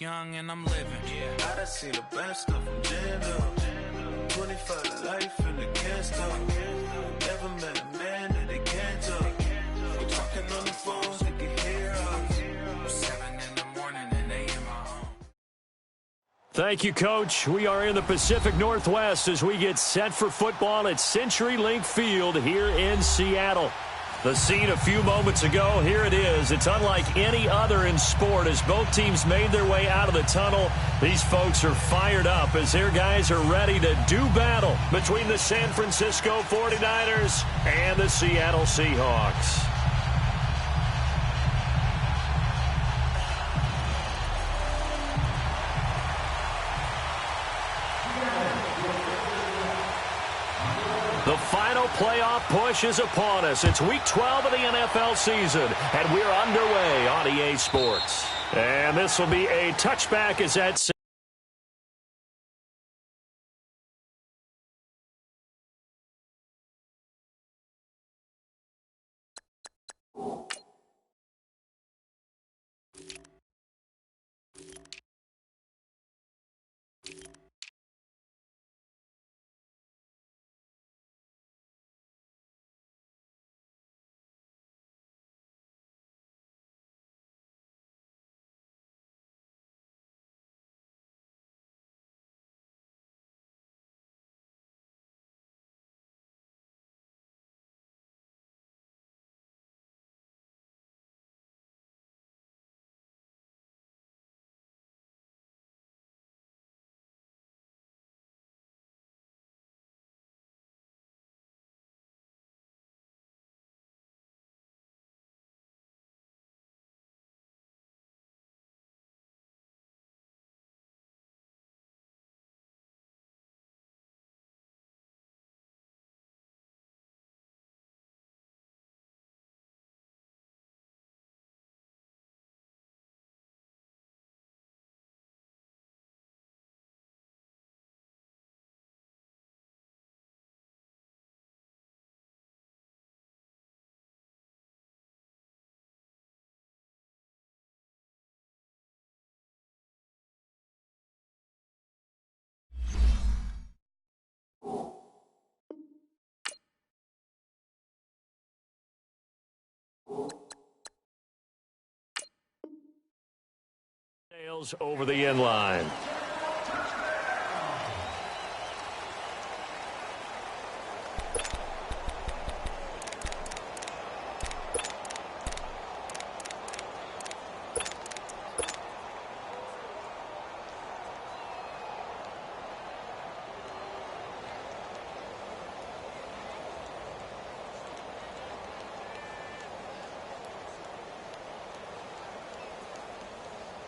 young and I'm living. I done seen the best stuff from Jando. 25 to life and they can't stop. Never met a man that they can't talk. We're talking on the phones, they can hear us. 7 in the morning and they in my home. Thank you, Coach. We are in the Pacific Northwest as we get set for football at CenturyLink Field here in Seattle. The scene a few moments ago, here it is. It's unlike any other in sport as both teams made their way out of the tunnel. These folks are fired up as their guys are ready to do battle between the San Francisco 49ers and the Seattle Seahawks. The final playoff push is upon us. It's Week 12 of the NFL season, and we're underway on EA Sports. And this will be a touchback as that's sails over the end line.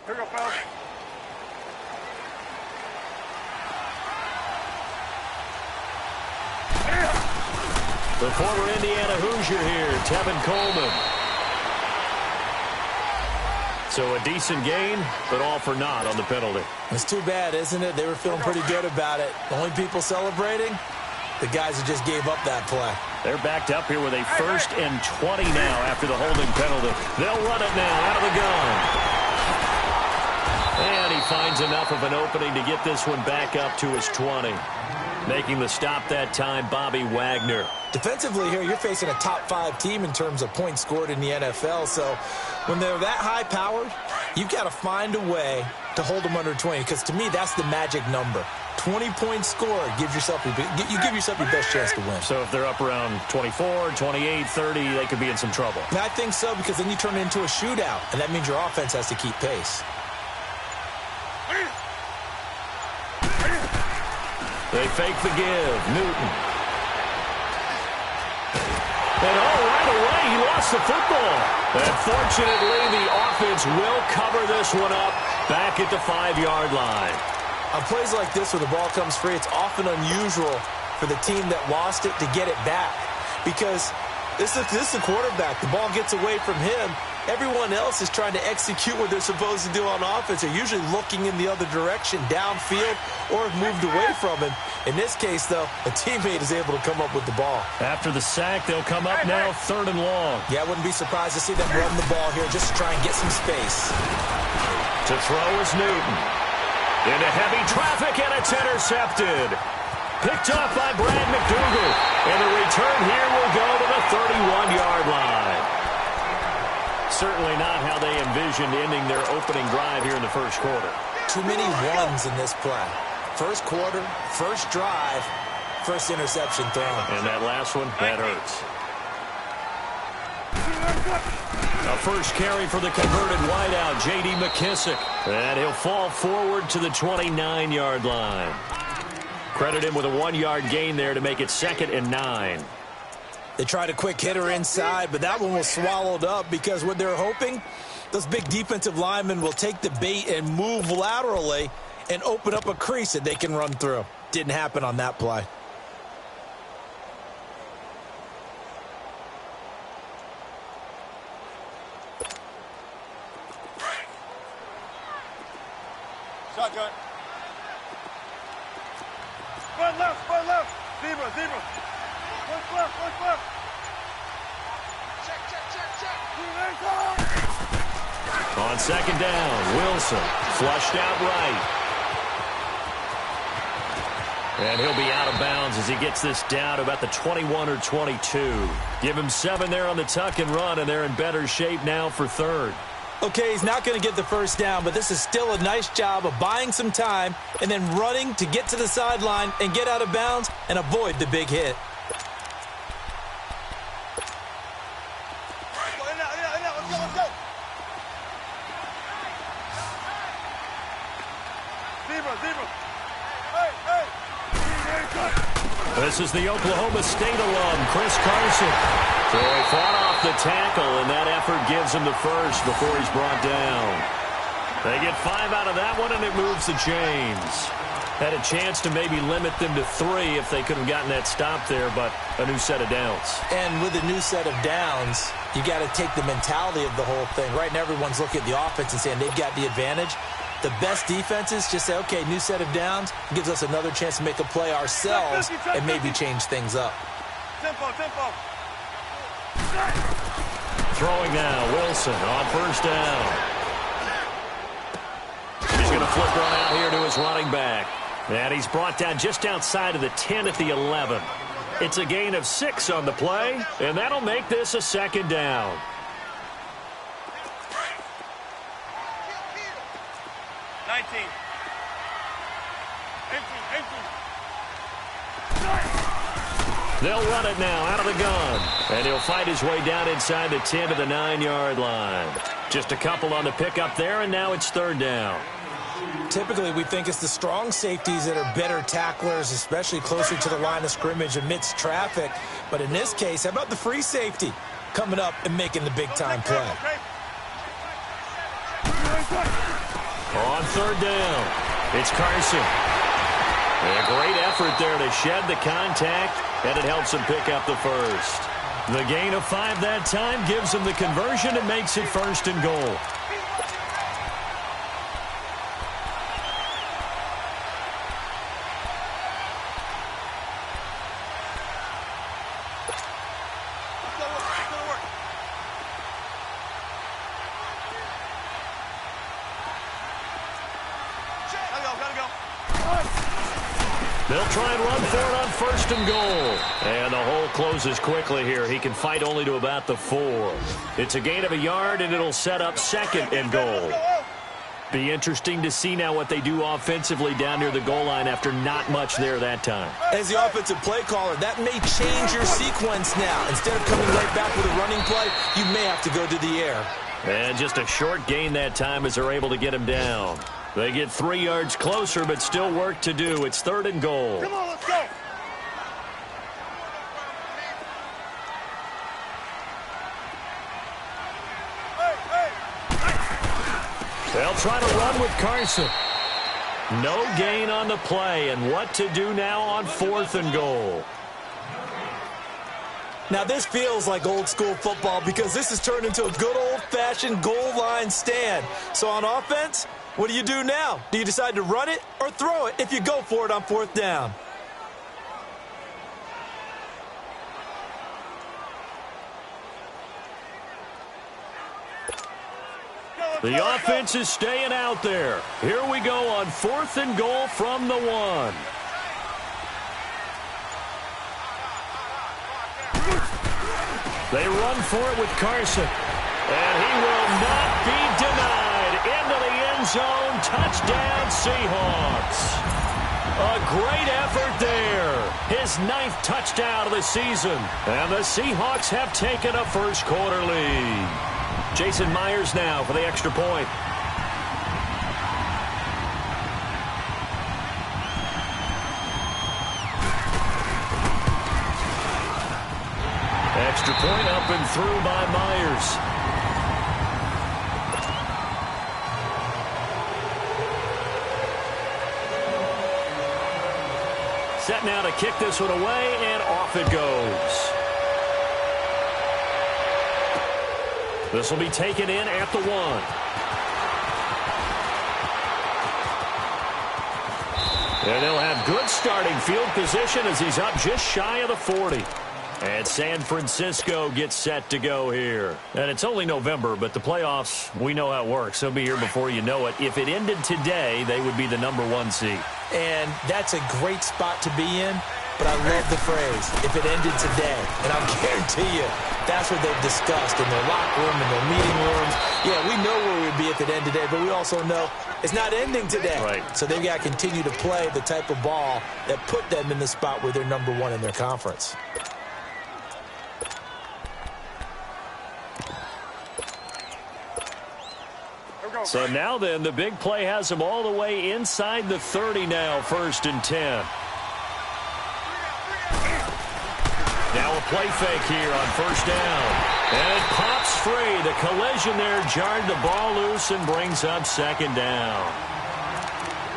Here we go, fellas. The former Indiana Hoosier here, Tevin Coleman. So a decent gain, but all for naught on the penalty. It's too bad, isn't it? They were feeling pretty good about it. The only people celebrating, the guys who just gave up that play. They're backed up here with a 1st and 20 now after the holding penalty. They'll run it now out of the gun. And he finds enough of an opening to get this one back up to his 20. Making the stop that time, Bobby Wagner. Defensively here, you're facing a top-5 team in terms of points scored in the NFL. So when they're that high-powered, you've got to find a way to hold them under 20. Because to me, that's the magic number. 20 points scored, you give yourself your best chance to win. So if they're up around 24, 28, 30, they could be in some trouble. And I think so, because then you turn it into a shootout, and that means your offense has to keep pace. They fake the give. Newton. And right away, he lost the football. And fortunately, the offense will cover this one up back at the 5-yard line. On plays like this where the ball comes free, it's often unusual for the team that lost it to get it back. Because this is the quarterback. The ball gets away from him. Everyone else is trying to execute what they're supposed to do on offense. They're usually looking in the other direction, downfield, or have moved away from him. In this case, though, a teammate is able to come up with the ball. After the sack, they'll come up now 3rd and long. Yeah, I wouldn't be surprised to see them run the ball here just to try and get some space. To throw is Newton. Into heavy traffic, and it's intercepted. Picked up by Brad McDougal. And the return here will go to the 31-yard line. Certainly not how they envisioned ending their opening drive here in the first quarter. Too many ones in this play. First quarter, first drive, first interception thrown. And that last one, that hurts. A first carry for the converted wideout, J.D. McKissick. And he'll fall forward to the 29-yard line. Credit him with a 1-yard gain there to make it 2nd and 9. They tried a quick hitter inside, but that one was swallowed up because what they're hoping, those big defensive linemen will take the bait and move laterally and open up a crease that they can run through. Didn't happen on that play. Shotgun. Run left, run left. Zebra, zebra. Push left, push left. Check, check, check, check. On 2nd down, Wilson flushed out right. And he'll be out of bounds as he gets this down to about the 21 or 22. Give him 7 there on the tuck and run, and they're in better shape now for 3rd. Okay, he's not going to get the first down, but this is still a nice job of buying some time and then running to get to the sideline and get out of bounds and avoid the big hit. Let's go. Zebra, zebra. Hey. This is the Oklahoma State alum, Chris Carson. So he fought off the tackle, and that effort gives him the first before he's brought down. They get 5 out of that one, and it moves the chains. Had a chance to maybe limit them to 3 if they could have gotten that stop there, but a new set of downs. And with a new set of downs, you got to take the mentality of the whole thing. Right now, everyone's looking at the offense and saying they've got the advantage. The best defenses just say, okay, new set of downs, gives us another chance to make a play ourselves and maybe change things up. Tempo. Throwing now, Wilson on 1st down. He's going to flip run out here to his running back. And he's brought down just outside of the 10 at the 11. It's a gain of 6 on the play, and that'll make this a 2nd down. They'll run it now out of the gun. And he'll fight his way down inside the 10 to the 9-yard line. Just a couple on the pickup there, and now it's 3rd down. Typically, we think it's the strong safeties that are better tacklers, especially closer to the line of scrimmage amidst traffic. But in this case, how about the free safety coming up and making the big-time play? On 3rd down, it's Carson. And a great effort there to shed the contact, and it helps him pick up the first. The gain of 5 that time gives him the conversion and makes it 1st and goal. They'll try and run for it on 1st and goal. And the hole closes quickly here. He can fight only to about the 4. It's a gain of a yard, and it'll set up 2nd and goal. Be interesting to see now what they do offensively down near the goal line after not much there that time. As the offensive play caller, that may change your sequence now. Instead of coming right back with a running play, you may have to go to the air. And just a short gain that time as they're able to get him down. They get 3 yards closer, but still work to do. It's 3rd and goal. Come on, let's go. They'll try to run with Carson. No gain on the play, and what to do now on 4th and goal. Now, this feels like old-school football because this has turned into a good old-fashioned goal line stand. So on offense, what do you do now? Do you decide to run it or throw it if you go for it on 4th down? Go, The offense is staying out there. Here we go on 4th and goal from the 1. They run for it with Carson. And he will not be denied. Into the end zone. Touchdown, Seahawks. A great effort there. His 9th touchdown of the season. And the Seahawks have taken a first-quarter lead. Jason Myers now for the extra point. Extra point up and through by Myers. Set now to kick this one away, and off it goes. This will be taken in at the 1. And they'll have good starting field position as he's up just shy of the 40. And San Francisco gets set to go here. And it's only November, but the playoffs, we know how it works. They'll be here before you know it. If it ended today, they would be the number 1 seed. And that's a great spot to be in, but I love the phrase, if it ended today. And I'll guarantee you, that's what they've discussed in their locker room, in their meeting rooms. Yeah, we know where we'd be if it ended today, but we also know it's not ending today. Right. So they've got to continue to play the type of ball that put them in the spot where they're number 1 in their conference. So now then, the big play has them all the way inside the 30 now, 1st and 10. Now a play fake here on 1st down. And it pops free. The collision there jarred the ball loose and brings up 2nd down.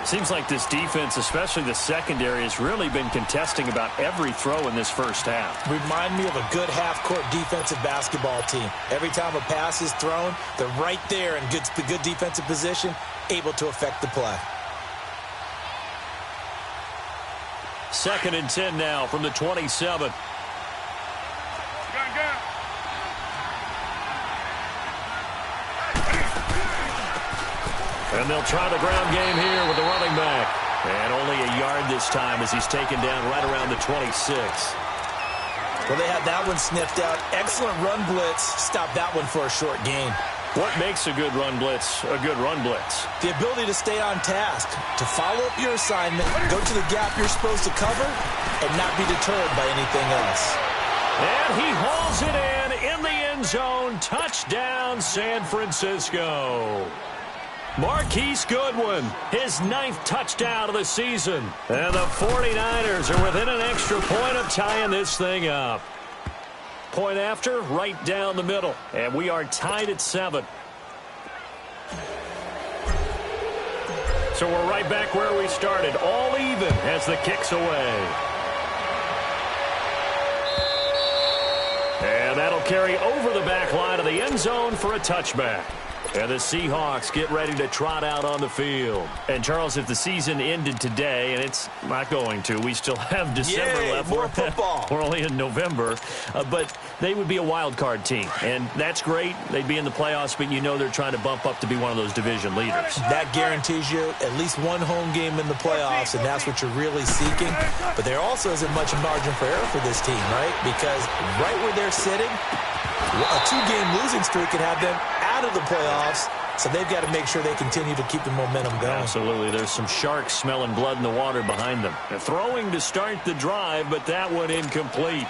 Seems like this defense, especially the secondary, has really been contesting about every throw in this first half. Remind me of a good half-court defensive basketball team. Every time a pass is thrown, they're right there in good defensive position, able to affect the play. 2nd and 10 now from the 27. And they'll try the ground game here with the running back. And only a yard this time as he's taken down right around the 26. Well, they had that one sniffed out. Excellent run blitz. Stop that one for a short gain. What makes a good run blitz a good run blitz? The ability to stay on task, to follow up your assignment, go to the gap you're supposed to cover, and not be deterred by anything else. And he hauls it in the end zone. Touchdown, San Francisco. Marquise Goodwin, his 9th touchdown of the season. And the 49ers are within an extra point of tying this thing up. Point after, right down the middle. And we are tied at 7. So we're right back where we started, all even as the kick's away. And that'll carry over the back line of the end zone for a touchback. And the Seahawks get ready to trot out on the field. And, Charles, if the season ended today, and it's not going to, we still have December left. More football. We're only in November. But they would be a wild card team. And that's great. They'd be in the playoffs, but you know they're trying to bump up to be one of those division leaders. That guarantees you at least one home game in the playoffs, and that's what you're really seeking. But there also isn't much margin for error for this team, right? Because right where they're sitting, a 2-game losing streak could have them out of the playoffs, so they've got to make sure they continue to keep the momentum going. Absolutely. There's some sharks smelling blood in the water behind them. They're throwing to start the drive, but that one incomplete.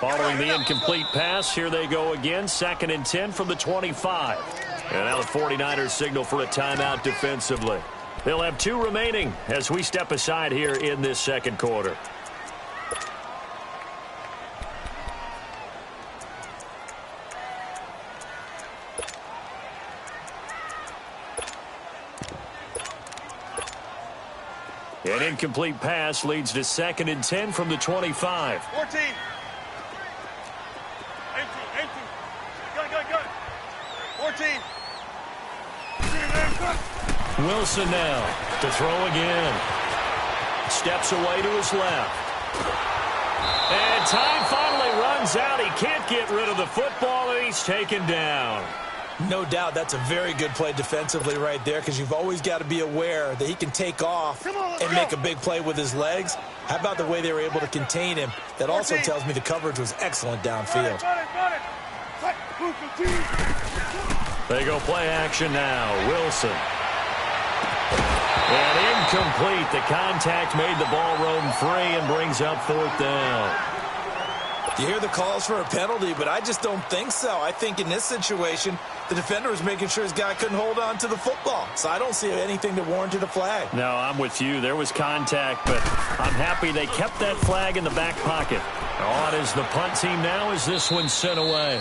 Following the incomplete pass, here they go again. 2nd and 10 from the 25. And now the 49ers signal for a timeout defensively. They'll have 2 remaining as we step aside here in this second quarter. An incomplete pass leads to 2nd and 10 from the 25. 14. 18. Go. 14. Wilson now to throw again. steps away to his left. And time finally runs out. He can't get rid of the football, and he's taken down. No doubt that's a very good play defensively right there, because you've always got to be aware that he can take off and make a big play with his legs. How about the way they were able to contain him? That also tells me the coverage was excellent downfield. They go play action now. Wilson. And incomplete. The contact made the ball roam free and brings up 4th down. You hear the calls for a penalty, but I just don't think so. I think in this situation, the defender was making sure his guy couldn't hold on to the football. So I don't see anything that warranted a flag. No, I'm with you. There was contact, but I'm happy they kept that flag in the back pocket. On is the punt team now as this one's sent away.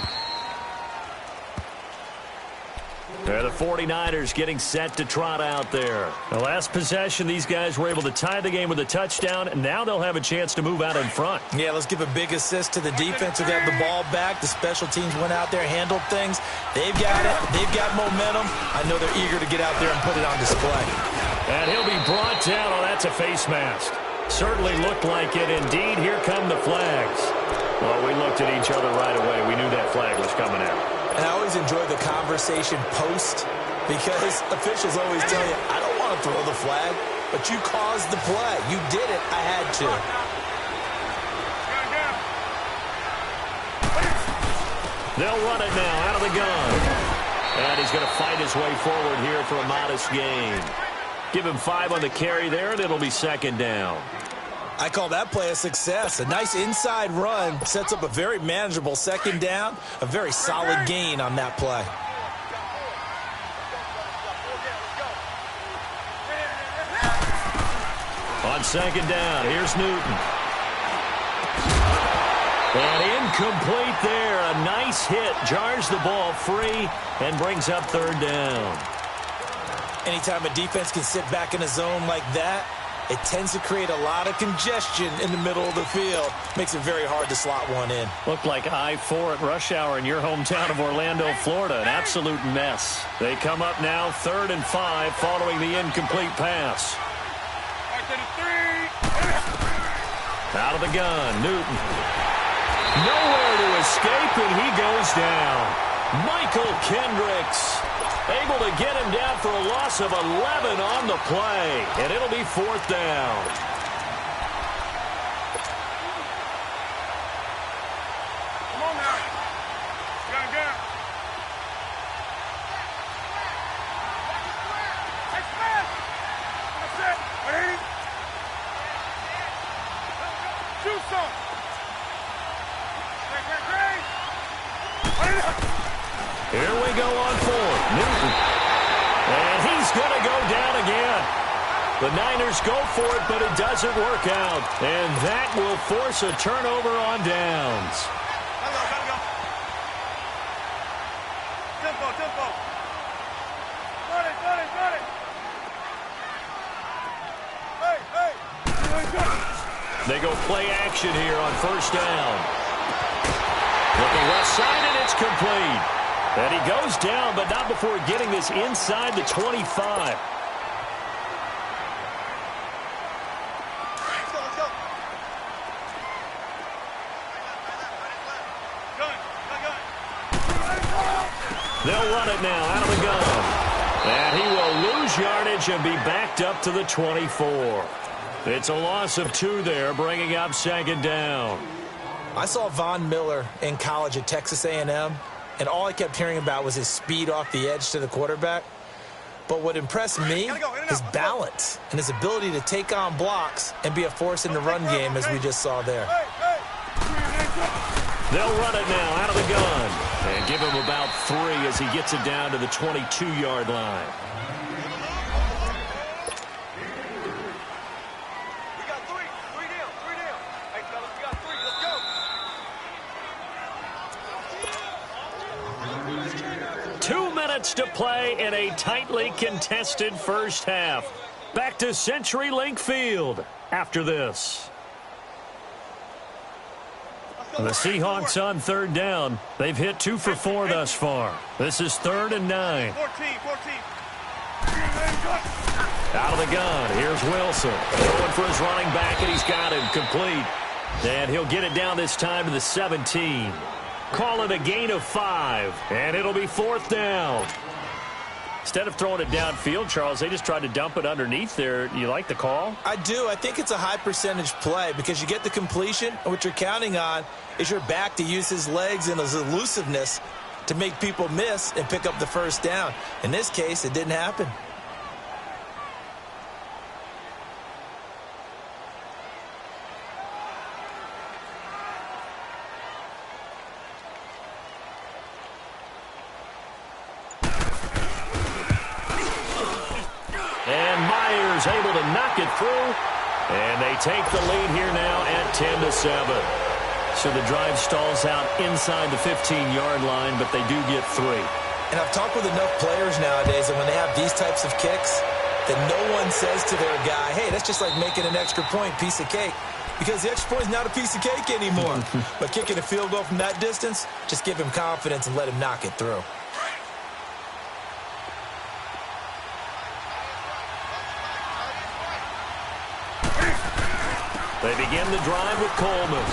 The 49ers getting set to trot out there. The last possession, these guys were able to tie the game with a touchdown, and now they'll have a chance to move out in front. Yeah, let's give a big assist to the defense who got the ball back. The special teams went out there, handled things. They've got it. They've got momentum. I know they're eager to get out there and put it on display. And he'll be brought down. Oh, that's a face mask. Certainly looked like it. Indeed, here come the flags. Well, we looked at each other right away. We knew that flag was coming out. And I always enjoy the conversation post, because officials always tell you, I don't want to throw the flag, but you caused the play. You did it. I had to. They'll run it now out of the gun. And he's going to fight his way forward here for a modest gain. Give him 5 on the carry there, and it'll be 2nd down. I call that play a success. A nice inside run sets up a very manageable 2nd down. A very solid gain on that play. On 2nd down, here's Newton. And incomplete there. A nice hit. Jars the ball free and brings up 3rd down. Anytime a defense can sit back in a zone like that, it tends to create a lot of congestion in the middle of the field. Makes it very hard to slot one in. Looked like I-4 at rush hour in your hometown of Orlando, Florida. An absolute mess. They come up now 3rd and 5 following the incomplete pass. Out of the gun, Newton. Nowhere to escape, and he goes down. Michael Kendricks able to get him down for a loss of 11 on the play, and it'll be 4th down. Come on now. Gun. That's it. Ready? Shoot some. Here we go on 4th. Newton. And he's going to go down again. The Niners go for it, but it doesn't work out. And that will force a turnover on downs. Gotta go. Tempo. Got it. Hey. They go play action here on 1st down. Looking left side, and it's complete. And he goes down, but not before getting this inside the 25. Let's go. Gun. They'll run it now out of the gun. And he will lose yardage and be backed up to the 24. It's a loss of 2 there, bringing up 2nd down. I saw Von Miller in college at Texas A&M, and all I kept hearing about was his speed off the edge to the quarterback. But what impressed me, his balance and his ability to take on blocks and be a force in the run game, as we just saw there. They'll run it now out of the gun and give him about 3 as he gets it down to the 22-yard line. We got 3 down. Hey, fellas, we got 3. Let's go. 2 minutes to play in a tightly contested first half. Back to CenturyLink Field after this. The Seahawks on 3rd down. They've hit 2 for 4 thus far. This is 3rd and 9. 14. Out of the gun, here's Wilson. Going for his running back, and he's got him complete. And he'll get it down this time to the 17. Call it a gain of 5, and it'll be 4th down. Instead of throwing it downfield, Charles, they just tried to dump it underneath there. You like the call? I do. I think it's a high percentage play because you get the completion, and what you're counting on is your back to use his legs and his elusiveness to make people miss and pick up the first down. In this case, it didn't happen. Able to knock it through, and they take the lead here now at 10-7. So the drive stalls out inside the 15-yard line, but they do get 3. And I've talked with enough players nowadays, and when they have these types of kicks, that no one says to their guy, hey, that's just like making an extra point, piece of cake. Because the extra point is not a piece of cake anymore. But kicking a field goal from that distance, just give him confidence and let him knock it through. They begin the drive with Coleman.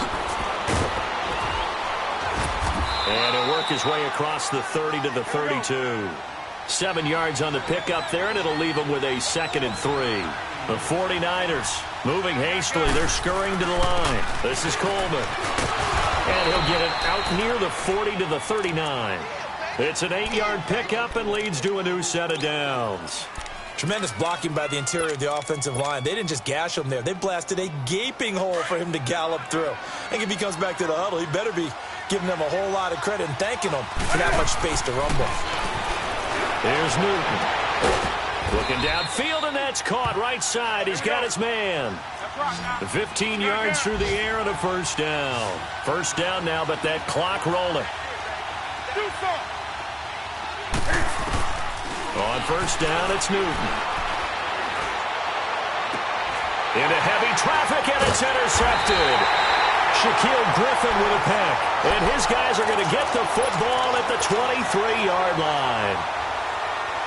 And he'll work his way across the 30 to the 32. 7 yards on the pickup there, and it'll leave him with a 2nd and 3. The 49ers moving hastily. They're scurrying to the line. This is Coleman. And he'll get it out near the 40 to the 39. It's an 8-yard pickup and leads to a new set of downs. Tremendous blocking by the interior of the offensive line. They didn't just gash him there. They blasted a gaping hole for him to gallop through. I think if he comes back to the huddle, he better be giving them a whole lot of credit and thanking them for that much space to rumble. Here's Newton. Looking downfield, and that's caught right side. He's got his man. 15 yards through the air and a first down. First down now, but that clock rolling. On first down, it's Newton. Into heavy traffic, and it's intercepted. Shaquille Griffin with a pick. And his guys are going to get the football at the 23-yard line.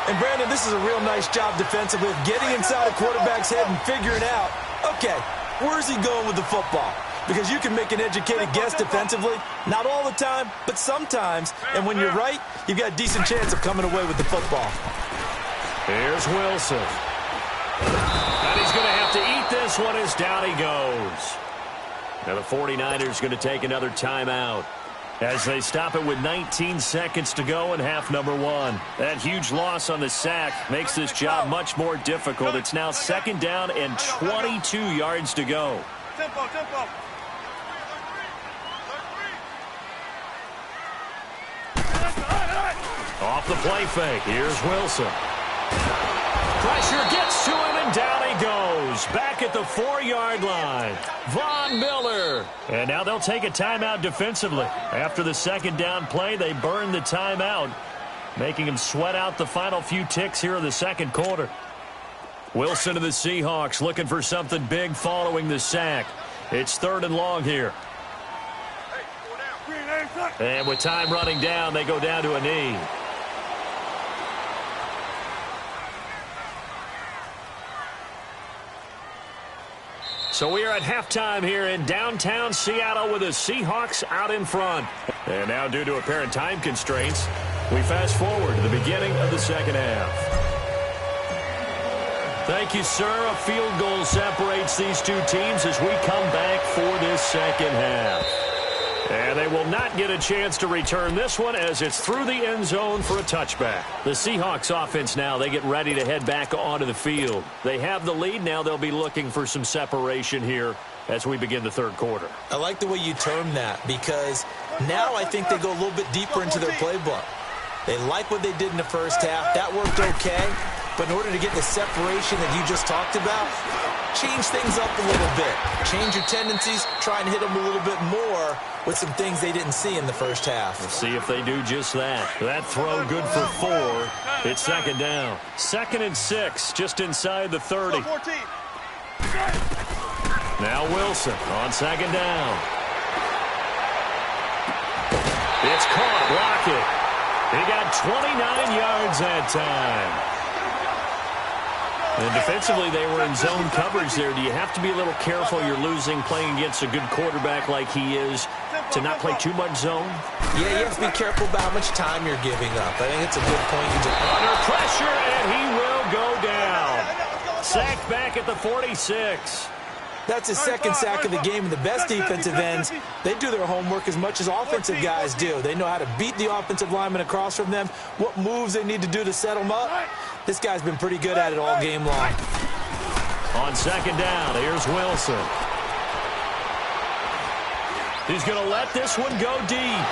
And, Brandon, this is a real nice job defensively of getting inside a quarterback's head and figuring out, okay, where's he going with the football? Because you can make an educated guess defensively. Not all the time, but sometimes. And when you're right, you've got a decent chance of coming away with the football. Here's Wilson. And he's going to have to eat this one as down he goes. Now the 49ers going to take another timeout as they stop it with 19 seconds to go in half number 1. That huge loss on the sack makes this job much more difficult. It's now 2nd down and 22 yards to go. Tempo, tempo. Off the play fake. Here's Wilson. Pressure gets to him, and down he goes. Back at the 4-yard line. Von Miller. And now they'll take a timeout defensively. After the 2nd down play, they burn the timeout, making him sweat out the final few ticks here in the 2nd quarter. Wilson and the Seahawks looking for something big following the sack. It's 3rd and long here. And with time running down, they go down to a knee. So we are at halftime here in downtown Seattle with the Seahawks out in front. And now, due to apparent time constraints, we fast forward to the beginning of the 2nd half. Thank you, sir. A field goal separates these two teams as we come back for this 2nd half. And they will not get a chance to return this one as it's through the end zone for a touchback. The Seahawks offense now, they get ready to head back onto the field. They have the lead. Now they'll be looking for some separation here as we begin the 3rd quarter. I like the way you term that because now I think they go a little bit deeper into their playbook. They like what they did in the first half. That worked okay. But in order to get the separation that you just talked about, change things up a little bit. Change your tendencies. Try and hit them a little bit more with some things they didn't see in the first half. We'll see if they do just that. That throw good for 4. It's 2nd down. 2nd and 6, just inside the 30. Now Wilson on 2nd down. It's caught. Lockett. He got 29 yards that time. And defensively, they were in zone coverage there. Do you have to be a little careful? You're losing playing against a good quarterback like he is to not play too much zone? Yeah, you have to be careful about how much time you're giving up. I think it's a good point. Under pressure, and he will go down. Sacked back at the 46. That's his second sack of the game, and the best defensive ends, they do their homework as much as offensive guys do. They know how to beat the offensive lineman across from them, what moves they need to do to set them up. This guy's been pretty good at it all game long. On second down, here's Wilson. He's going to let this one go deep.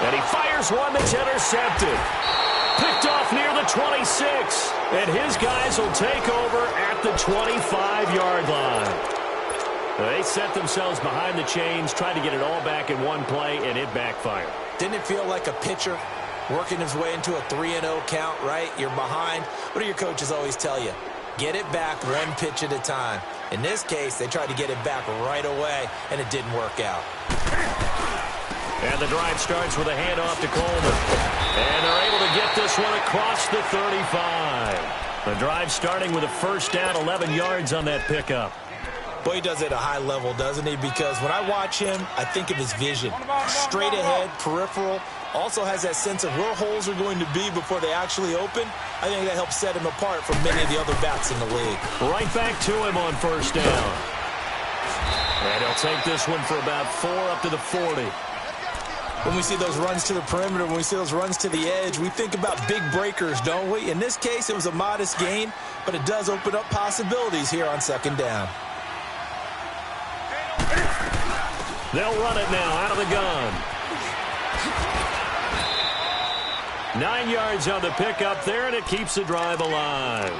And he fires one that's intercepted. Picked off near the 26. And his guys will take over at the 25-yard line. They set themselves behind the chains, tried to get it all back in one play, and it backfired. Didn't it feel like a pitcher working his way into a 3-0 count, right? You're behind. What do your coaches always tell you? Get it back one pitch at a time. In this case, they tried to get it back right away, and it didn't work out. And the drive starts with a handoff to Coleman. And they're able to get this one across the 35. The drive starting with a first down, 11 yards on that pickup. Boy, he does it at a high level, doesn't he? Because when I watch him, I think of his vision. Straight ahead, peripheral. Also has that sense of where holes are going to be before they actually open. I think that helps set him apart from many of the other backs in the league. Right back to him on first down. And he'll take this one for about 4 up to the 40. When we see those runs to the perimeter, when we see those runs to the edge, we think about big breakers, don't we? In this case, it was a modest gain, but it does open up possibilities here on second down. They'll run it now out of the gun. 9 yards on the pickup there, and it keeps the drive alive.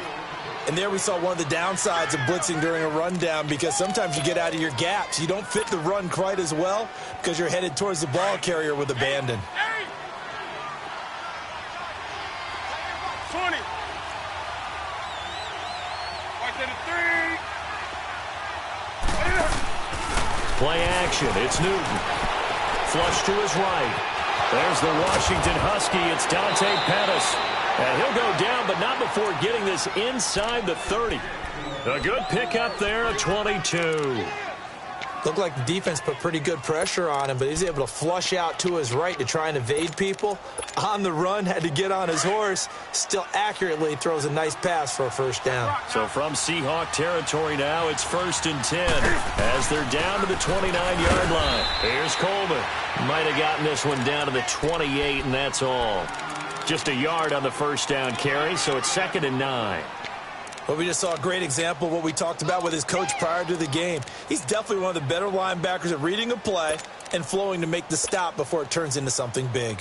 And there we saw one of the downsides of blitzing during a rundown, because sometimes you get out of your gaps. You don't fit the run quite as well because you're headed towards the ball carrier with abandon. 20. Play action. It's Newton. Flush to his right. There's the Washington Husky. It's Dante Pettis. And he'll go down, but not before getting this inside the 30. A good pickup there, a 22. Looked like the defense put pretty good pressure on him, but he's able to flush out to his right to try and evade people. On the run, had to get on his horse. Still accurately throws a nice pass for a first down. So from Seahawk territory now, it's 1st and 10 as they're down to the 29-yard line. Here's Coleman. Might have gotten this one down to the 28, and that's all. Just a yard on the first down carry, so it's 2nd and 9. Well, we just saw a great example of what we talked about with his coach prior to the game. He's definitely one of the better linebackers at reading a play and flowing to make the stop before it turns into something big.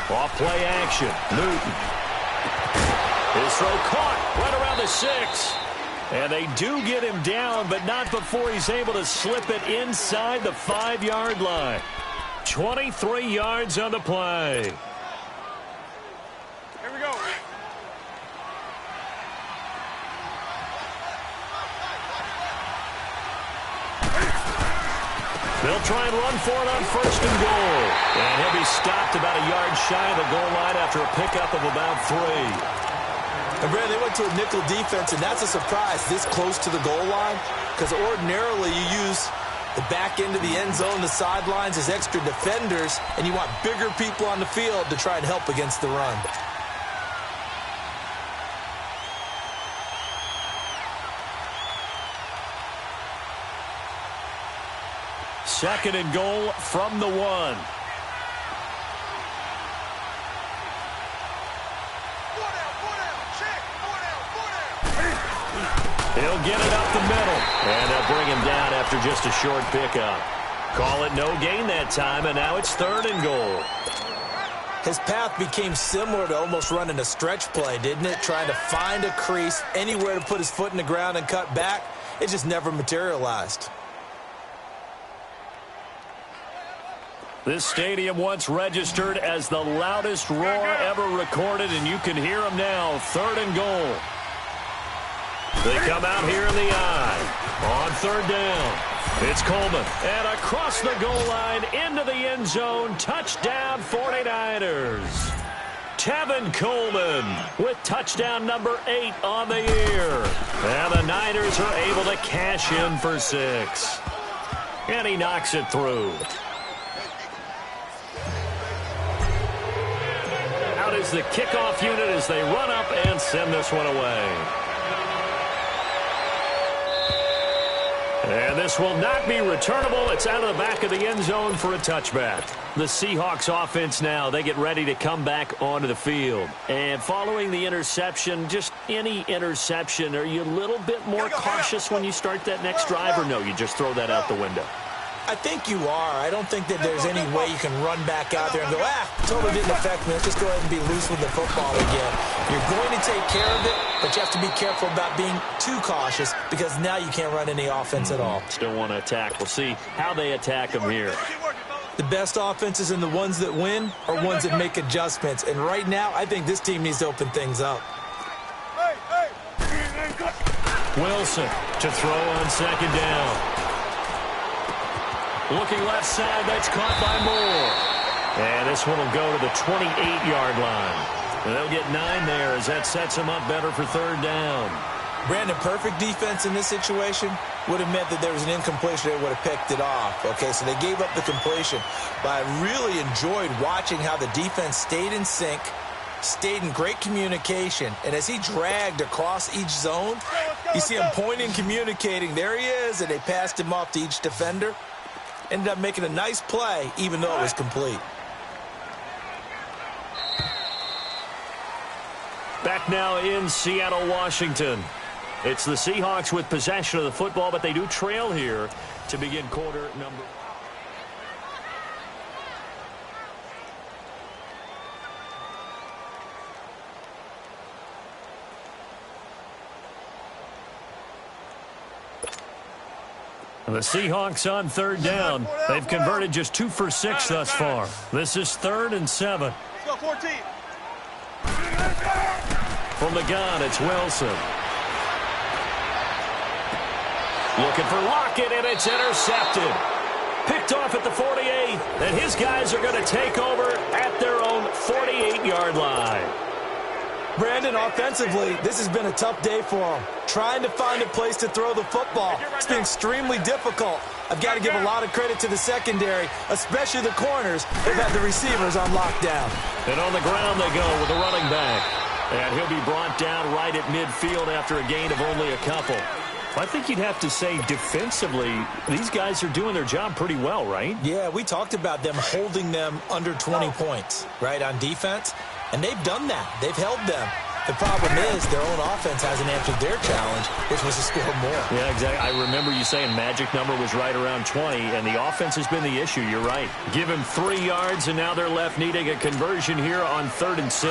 Off play action. Newton. His throw caught right around the 6. And they do get him down, but not before he's able to slip it inside the 5-yard line. 23 yards on the play. Here we go. They'll try and run for it on 1st and goal. And he'll be stopped about a yard shy of the goal line after a pickup of about 3. And, Brad, they went to a nickel defense, and that's a surprise this close to the goal line, because ordinarily you use the back end of the end zone, the sidelines as extra defenders, and you want bigger people on the field to try and help against the run. Second and goal from the 1. He'll get it up the middle, and they'll bring him down after just a short pickup. Call it no gain that time, and now it's 3rd and goal. His path became similar to almost running a stretch play, didn't it? Trying to find a crease, anywhere to put his foot in the ground and cut back. It just never materialized. This stadium once registered as the loudest roar ever recorded, and you can hear them now. 3rd and goal. They come out here in the I. On 3rd down. It's Coleman, and across the goal line, into the end zone, touchdown 49ers. Tevin Coleman with touchdown number 8 on the year. And the Niners are able to cash in for 6. And he knocks it through. Out is the kickoff unit as they run up and send this one away. And this will not be returnable. It's out of the back of the end zone for a touchback. The Seahawks offense now, they get ready to come back onto the field. And following the interception, just any interception, are you a little bit more cautious when you start that next drive, or no, you just throw that out the window? I think you are. I don't think that there's any way you can run back out there and go, totally didn't affect me. Let's just go ahead and be loose with the football again. You're going to take care of it, but you have to be careful about being too cautious because now you can't run any offense at all. Still want to attack. We'll see how they attack them here. The best offenses and the ones that win are ones that make adjustments. And right now, I think this team needs to open things up. Wilson to throw on second down. Looking left side, that's caught by Moore. And this one will go to the 28-yard line. And they'll get 9 there as that sets them up better for third down. Brandon, perfect defense in this situation would have meant that there was an incompletion. They would have picked it off. Okay, so they gave up the completion. But I really enjoyed watching how the defense stayed in sync, stayed in great communication. And as he dragged across each zone, you see him pointing, communicating. There he is, and they passed him off to each defender. Ended up making a nice play, even though it was complete. Back now in Seattle, Washington. It's the Seahawks with possession of the football, but they do trail here to begin quarter number. The Seahawks on third down. They've converted just 2 for 6 thus far. This is 3rd and 7. Let's go, 14. From the gun, it's Wilson. Looking for Lockett, and it's intercepted. Picked off at the 48, and his guys are going to take over at their own 48-yard line. Brandon, offensively, this has been a tough day for him. Trying to find a place to throw the football. It's been extremely difficult. I've got to give a lot of credit to the secondary, especially the corners. They've had the receivers on lockdown. And on the ground they go with the running back. And he'll be brought down right at midfield after a gain of only a couple. I think you'd have to say defensively, these guys are doing their job pretty well, right? Yeah, we talked about them holding them under 20 points, right, on defense. And they've done that. They've held them. The problem is their own offense hasn't answered their challenge, which was to score more. Yeah, exactly. I remember you saying magic number was right around 20, and the offense has been the issue. You're right. Give him 3 yards, and now they're left needing a conversion here on 3rd and 6.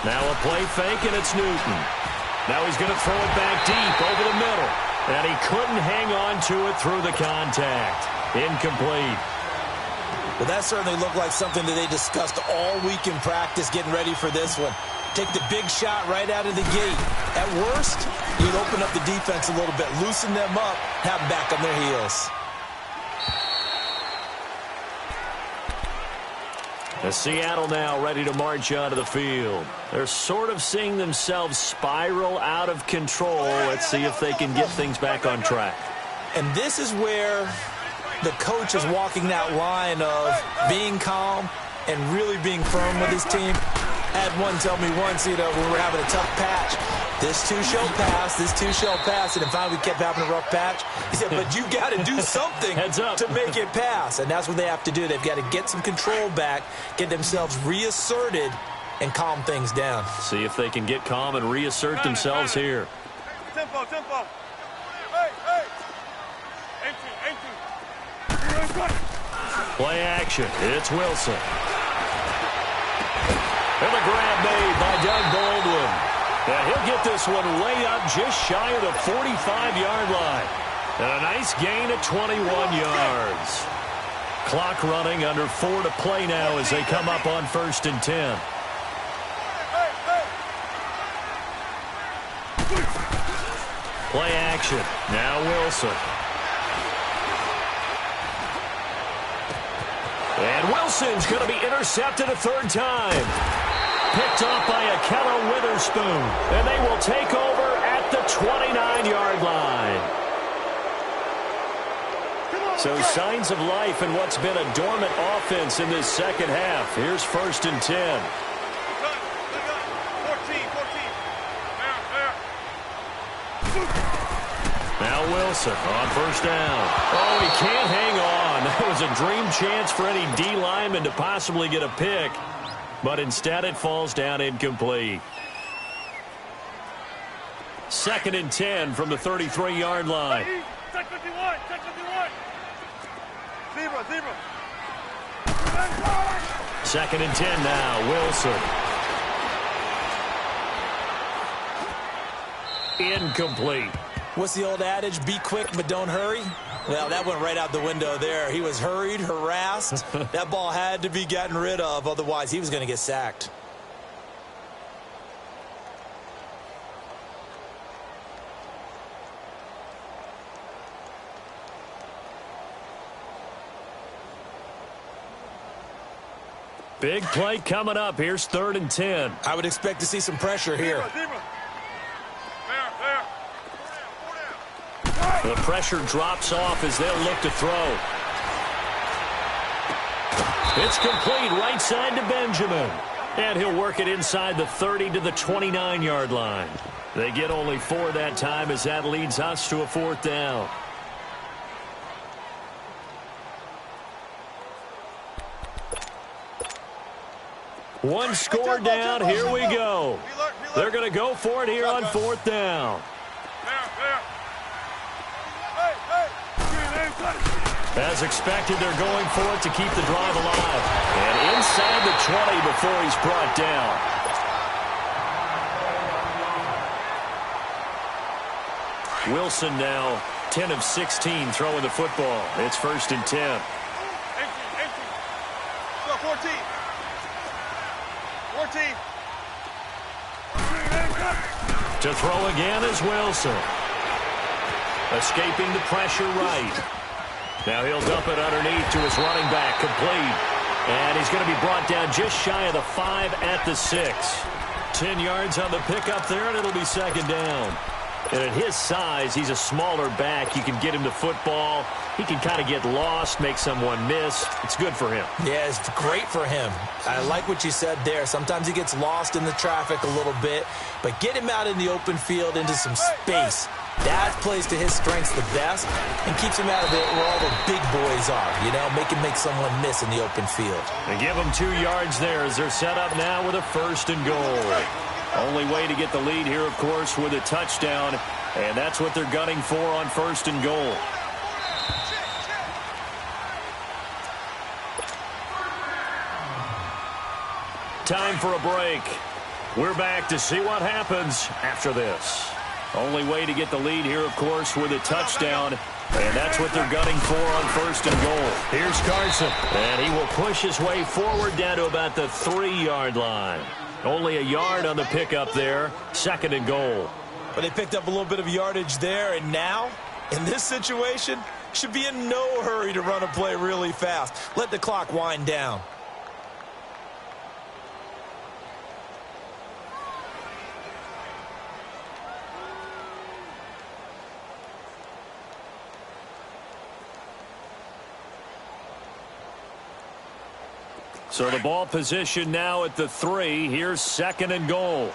Now a play fake, and it's Newton. Now he's going to throw it back deep over the middle. And he couldn't hang on to it through the contact. Incomplete. Well, that certainly looked like something that they discussed all week in practice getting ready for this one. Take the big shot right out of the gate. At worst, you'd open up the defense a little bit, loosen them up, have them back on their heels. As Seattle now ready to march onto the field. They're sort of seeing themselves spiral out of control. Let's see if they can get things back on track. And this is where the coach is walking that line of being calm and really being firm with his team. I had one tell me once, when we were having a tough patch, this too shall pass, this too shall pass. And finally we kept having a rough patch. He said, but you got to do something to make it pass. And that's what they have to do. They've got to get some control back, get themselves reasserted, and calm things down. See if they can get calm and reassert themselves here. Tempo. Hey. 18. Play action. It's Wilson. And the grab made by Doug Baldwin. And he'll get this one way up just shy of the 45-yard line. And a nice gain of 21 yards. Clock running, under 4 to play now as they come up on 1st and 10. Play action. Now Wilson. And Wilson's going to be intercepted a third time. Picked off by Akello Witherspoon. And they will take over at the 29-yard line. So signs of life in what's been a dormant offense in this second half. Here's 1st and 10. 14. Now Wilson on 1st down. Oh, he can't hang on. That was a dream chance for any D lineman to possibly get a pick. But instead it falls down incomplete. 2nd and 10 from the 33-yard line. Check 51. Check 51. Zebra. 2nd and 10 now. Wilson. Incomplete. What's the old adage? Be quick, but don't hurry. Well, that went right out the window there. He was hurried, harassed. That ball had to be gotten rid of. Otherwise, he was going to get sacked. Big play coming up. Here's 3rd and 10. I would expect to see some pressure here. Zebra. The pressure drops off as they'll look to throw. It's complete right side to Benjamin. And he'll work it inside the 30 to the 29-yard line. They get only 4 that time as that leads us to a 4th down. One score down. Here we go. They're going to go for it here on 4th down. As expected, they're going for it to keep the drive alive. And inside the 20 before he's brought down. Wilson now 10 of 16 throwing the football. It's 1st and 10. 14. To throw again is Wilson. Escaping the pressure right. Now he'll dump it underneath to his running back, complete. And he's going to be brought down just shy of the 5 at the 6. 10 yards on the pickup there, and it'll be 2nd down. And at his size, he's a smaller back. You can get him the football. He can kind of get lost, make someone miss. It's good for him. Yeah, it's great for him. I like what you said there. Sometimes he gets lost in the traffic a little bit, but get him out in the open field into some space. That plays to his strengths the best and keeps him out of it where all the big boys are, you know, make someone miss in the open field. They give him 2 yards there as they're set up now with a 1st and goal. Only way to get the lead here, of course, with a touchdown, and that's what they're gunning for on 1st and goal. Time for a break. We're back to see what happens after this. Only way to get the lead here, of course, with a touchdown. And that's what they're gunning for on 1st and goal. Here's Carson. And he will push his way forward down to about the 3-yard line. Only a yard on the pickup there. 2nd and goal. But they picked up a little bit of yardage there. And now, in this situation, should be in no hurry to run a play really fast. Let the clock wind down. So the ball position now at the 3. Here's 2nd and goal.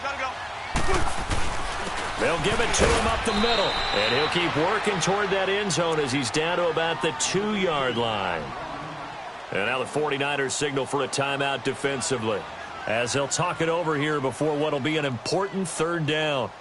Gotta go. They'll give it to him up the middle. And he'll keep working toward that end zone as he's down to about the 2-yard line. And now the 49ers signal for a timeout defensively, as they'll talk it over here before what will be an important 3rd down.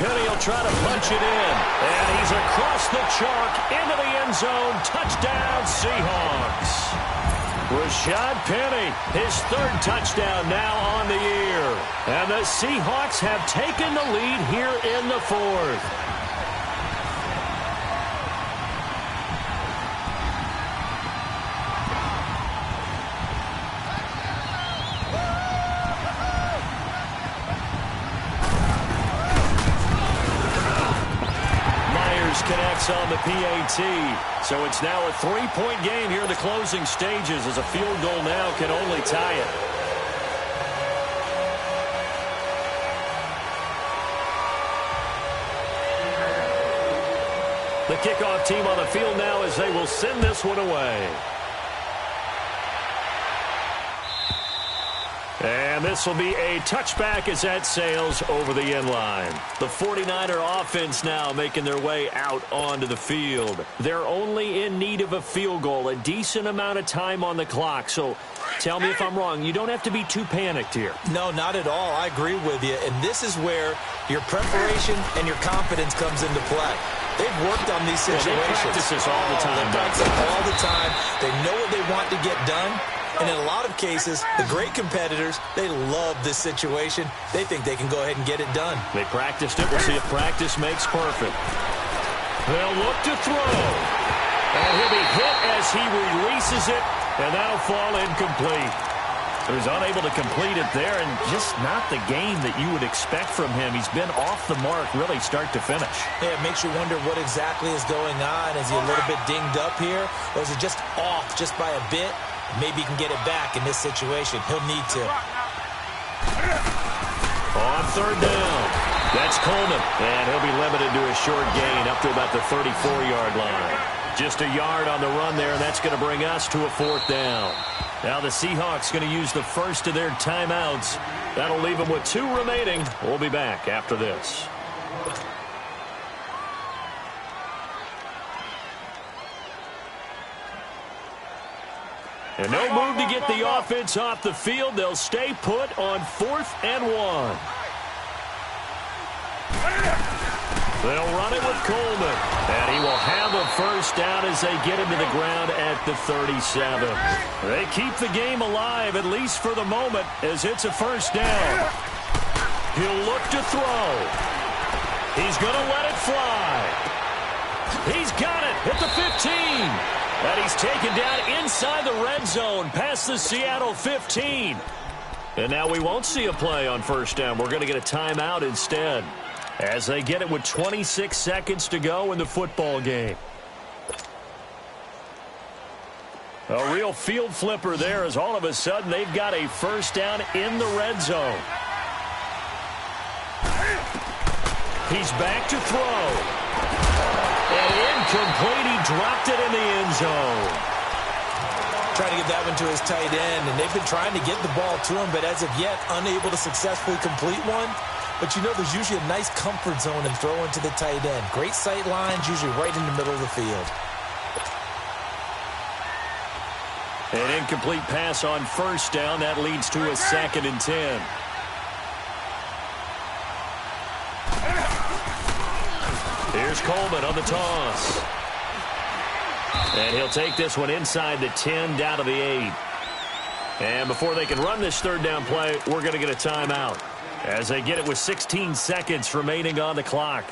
Penny will try to punch it in. And he's across the chalk into the end zone. Touchdown, Seahawks. Rashad Penny, his third touchdown now on the year. And the Seahawks have taken the lead here in the fourth. Connects on the PAT. So it's now a 3-point game here in the closing stages, as a field goal now can only tie it. The kickoff team on the field now as they will send this one away. And this will be a touchback as that sails over the end line. The 49er offense now making their way out onto the field. They're only in need of a field goal, a decent amount of time on the clock. So tell me if I'm wrong. You don't have to be too panicked here. No, not at all. I agree with you. And this is where your preparation and your confidence comes into play. They've worked on these situations. Well, they practice this all the time. They practice it all the time. They know what they want to get done. And in a lot of cases, the great competitors, they love this situation. They think they can go ahead and get it done. They practiced it. We'll see if practice makes perfect. They'll look to throw. And he'll be hit as he releases it, and that'll fall incomplete. He was unable to complete it there, and just not the game that you would expect from him. He's been off the mark really start to finish. Yeah, it makes you wonder what exactly is going on. Is he a little bit dinged up here, or is he just off just by a bit? Maybe he can get it back in this situation. He'll need to. On third down, that's Coleman. And he'll be limited to a short gain up to about the 34-yard line. Just a yard on the run there, and that's going to bring us to a fourth down. Now the Seahawks going to use the first of their timeouts. That'll leave them with 2 remaining. We'll be back after this. And no move to get the offense off the field. They'll stay put on 4th and 1. They'll run it with Coleman. And he will have a first down as they get him to the ground at the 37. They keep the game alive, at least for the moment, as it's a first down. He'll look to throw. He's going to let it fly. He's got it at the 15. And he's taken down inside the red zone past the Seattle 15. And now we won't see a play on first down. We're going to get a timeout instead as they get it with 26 seconds to go in the football game. A real field flipper there as all of a sudden they've got a first down in the red zone. He's back to throw. And incomplete, he dropped it in the end zone. Trying to get that one to his tight end, and they've been trying to get the ball to him, but as of yet, unable to successfully complete one. But you know there's usually a nice comfort zone in throwing to the tight end. Great sight lines, usually right in the middle of the field. An incomplete pass on first down. That leads to a 2nd and 10. Here's Coleman on the toss. And he'll take this one inside the 10 down to the 8. And before they can run this third down play, we're going to get a timeout as they get it with 16 seconds remaining on the clock.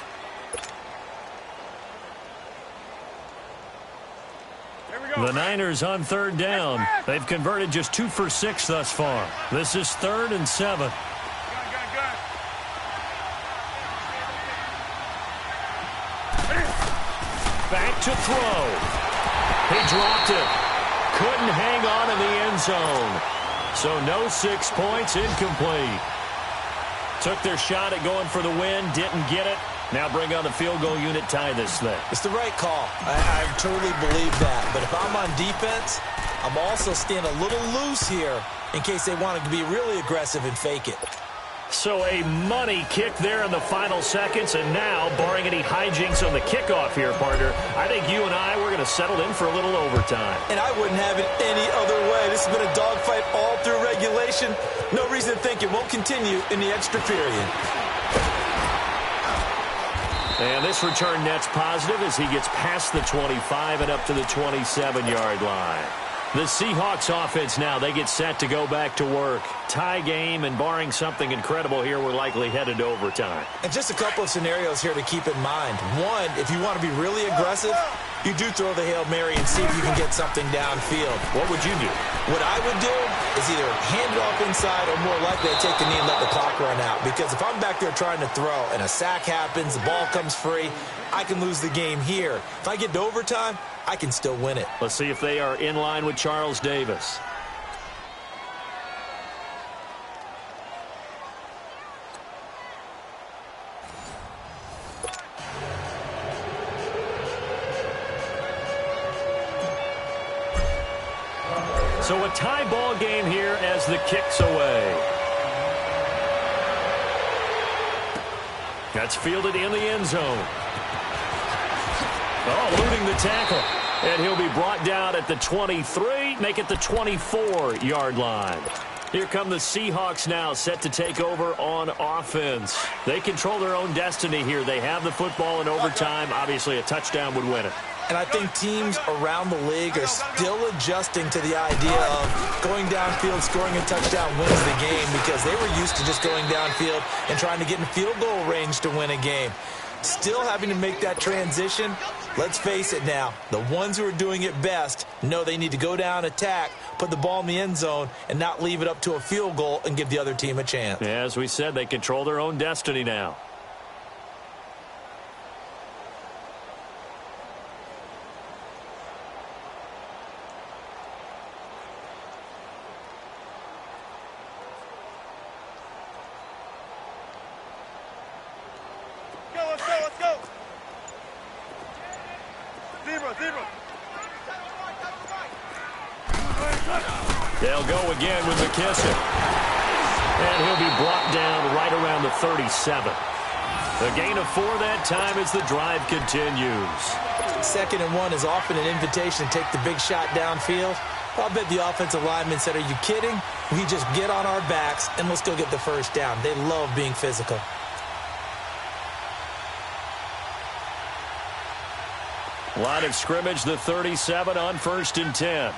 The Niners on third down. They've converted just 2 for 6 thus far. This is 3rd and 7. Back to throw. He dropped it. Couldn't hang on in the end zone. So no 6 points, incomplete. Took their shot at going for the win, didn't get it. Now bring on the field goal unit, tie this thing. It's the right call. I totally believe that. But if I'm on defense, I'm also staying a little loose here in case they wanted to be really aggressive and fake it. So a money kick there in the final seconds, and now, barring any hijinks on the kickoff here, partner, I think you and we're going to settle in for a little overtime. And I wouldn't have it any other way. This has been a dogfight all through regulation. No reason to think it won't continue in the extra period. And this return net's positive as he gets past the 25 and up to the 27-yard line. The Seahawks offense now, they get set to go back to work. Tie game, and barring something incredible here, we're likely headed to overtime. And just a couple of scenarios here to keep in mind. One, if you want to be really aggressive, you do throw the Hail Mary and see if you can get something downfield. What would you do? What I would do is either hand it off inside or more likely to take the knee and let the clock run out. Because if I'm back there trying to throw and a sack happens, the ball comes free, I can lose the game here. If I get to overtime, I can still win it. Let's see if they are in line with Charles Davis. So a tie ball game here as the kick's away. That's fielded in the end zone. Oh, eluding the tackle. And he'll be brought down at the 23, make it the 24-yard line. Here come the Seahawks now, set to take over on offense. They control their own destiny here. They have the football in overtime. Obviously, a touchdown would win it. And I think teams around the league are still adjusting to the idea of going downfield, scoring a touchdown wins the game, because they were used to just going downfield and trying to get in field goal range to win a game. Still having to make that transition. Let's face it now, the ones who are doing it best know they need to go down, attack, put the ball in the end zone, and not leave it up to a field goal and give the other team a chance. Yeah, as we said, they control their own destiny now. They'll go again with McKissick. And he'll be brought down right around the 37. A gain of 4 that time as the drive continues. 2nd and 1 is often an invitation to take the big shot downfield. I'll bet the offensive lineman said, "Are you kidding? We just get on our backs and let's go get the first down." They love being physical. Line of scrimmage, the 37 on 1st and 10.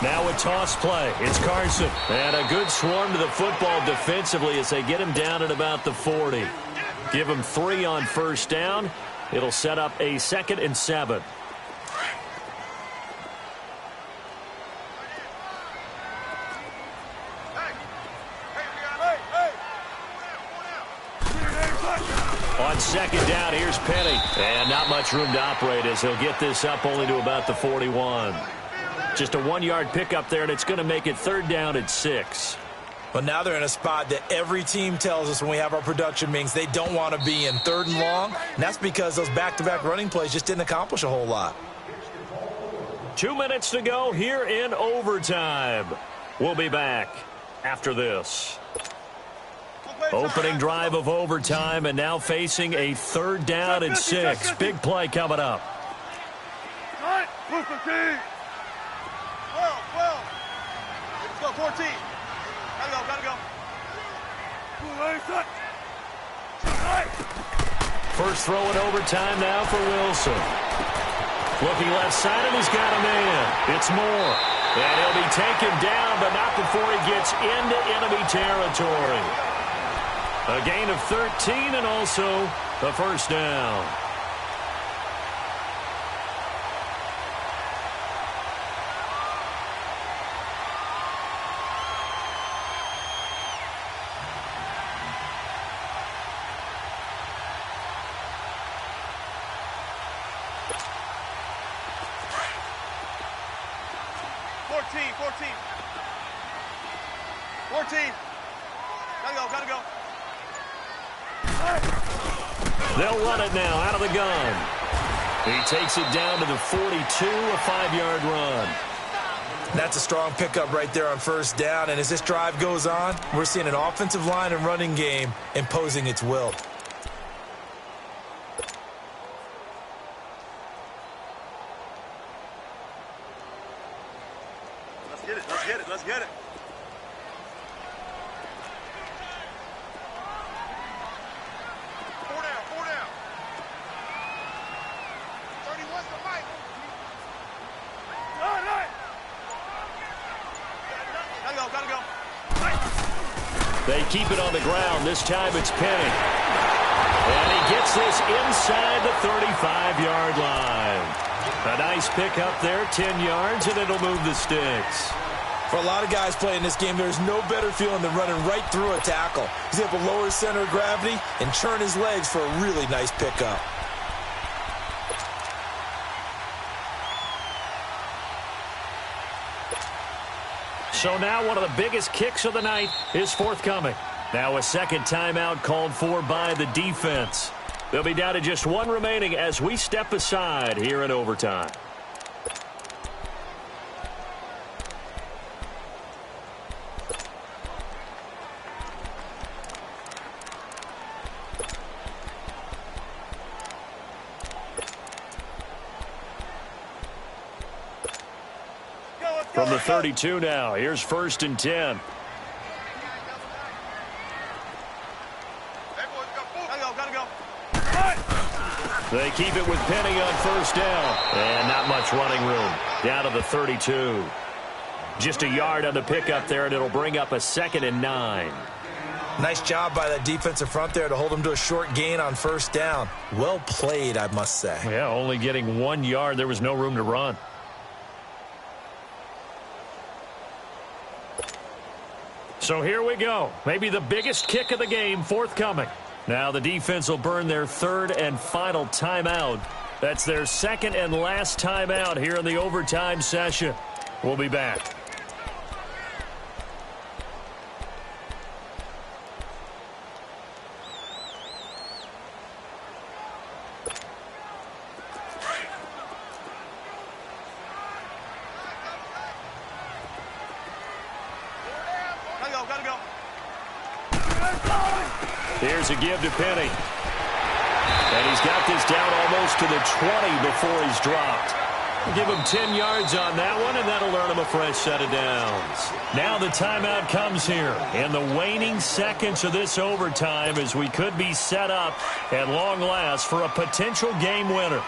Now a toss play. It's Carson. And a good swarm to the football defensively as they get him down at about the 40. Give him 3 on 1st down. It'll set up a 2nd and 7. On 2nd down, here's Penny. And not much room to operate as he'll get this up only to about the 41. Just a 1-yard pickup there, and it's going to make it 3rd down at 6. But now they're in a spot that every team tells us when we have our production meetings they don't want to be in, 3rd and long. And that's because those back-to-back running plays just didn't accomplish a whole lot. 2 minutes to go here in overtime. We'll be back after this. Opening drive of overtime, and now facing a 3rd down and 6. Big play coming up. 14. Gotta go. First throw in overtime now for Wilson. Looking left side, and he's got a man. It's Moore. And he'll be taken down, but not before he gets into enemy territory. A gain of 13 and also a 1st down. Gotta go. They'll run it now out of the gun. He takes it down to the 42, a 5-yard run. That's a strong pickup right there on 1st down. And as this drive goes on, we're seeing an offensive line and running game imposing its will. Let's get it. Gotta go. They keep it on the ground. This time it's Penny. And he gets this inside the 35-yard line. A nice pick up there, 10 yards, and it'll move the sticks. For a lot of guys playing this game, there's no better feeling than running right through a tackle. He's able to lower his center of gravity and churn his legs for a really nice pickup. So now one of the biggest kicks of the night is forthcoming. Now a second timeout called for by the defense. They'll be down to just one remaining as we step aside here in overtime. From the 32 now, here's 1st and 10. Gotta go. They keep it with Penny on 1st down. And not much running room. Down to the 32. Just a yard on the pickup there, and it'll bring up a 2nd and 9. Nice job by that defensive front there to hold him to a short gain on 1st down. Well played, I must say. Yeah, only getting 1 yard. There was no room to run. So here we go. Maybe the biggest kick of the game forthcoming. Now the defense will burn their 3rd and final timeout. That's their 2nd and last timeout here in the overtime session. We'll be back. Gotta go. Here's a give to Penny. And he's got this down almost to the 20 before he's dropped. Give him 10 yards on that one, and that'll earn him a fresh set of downs. Now the timeout comes here in the waning seconds of this overtime as we could be set up at long last for a potential game winner.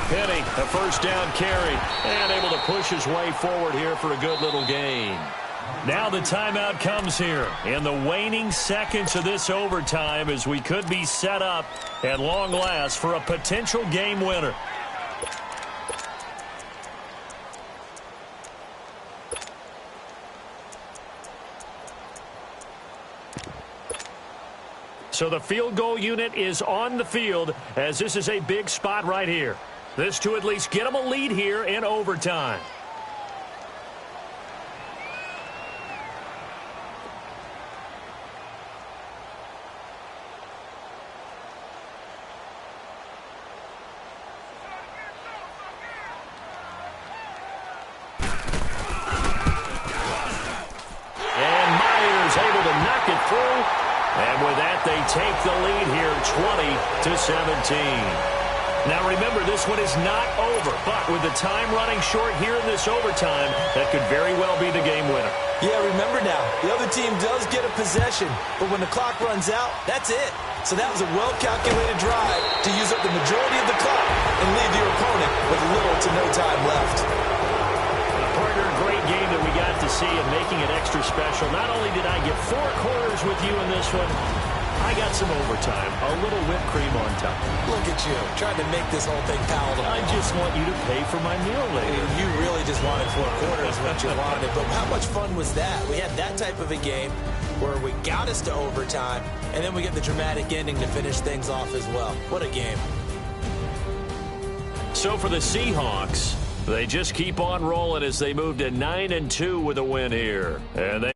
Penny, a 1st down carry, and able to push his way forward here for a good little gain. Now the timeout comes here in the waning seconds of this overtime as we could be set up at long last for a potential game winner. So the field goal unit is on the field as this is a big spot right here. This to at least get them a lead here in overtime. And Myers able to knock it through. And with that, they take the lead here 20-17. Now remember, this one is not over, but with the time running short here in this overtime, that could very well be the game winner. Yeah, remember now, the other team does get a possession, but when the clock runs out, that's it. So that was a well-calculated drive to use up the majority of the clock and leave your opponent with little to no time left. Partner, great game that we got to see and making it extra special. Not only did I get 4 quarters with you in this one, I got some overtime, a little whipped cream on top. Look at you, trying to make this whole thing palatable. I just want you to pay for my meal later. You really just wanted 4 quarters what you wanted. But how much fun was that? We had that type of a game where we got us to overtime, and then we get the dramatic ending to finish things off as well. What a game. So for the Seahawks, they just keep on rolling as they move to 9-2 with a win here. And they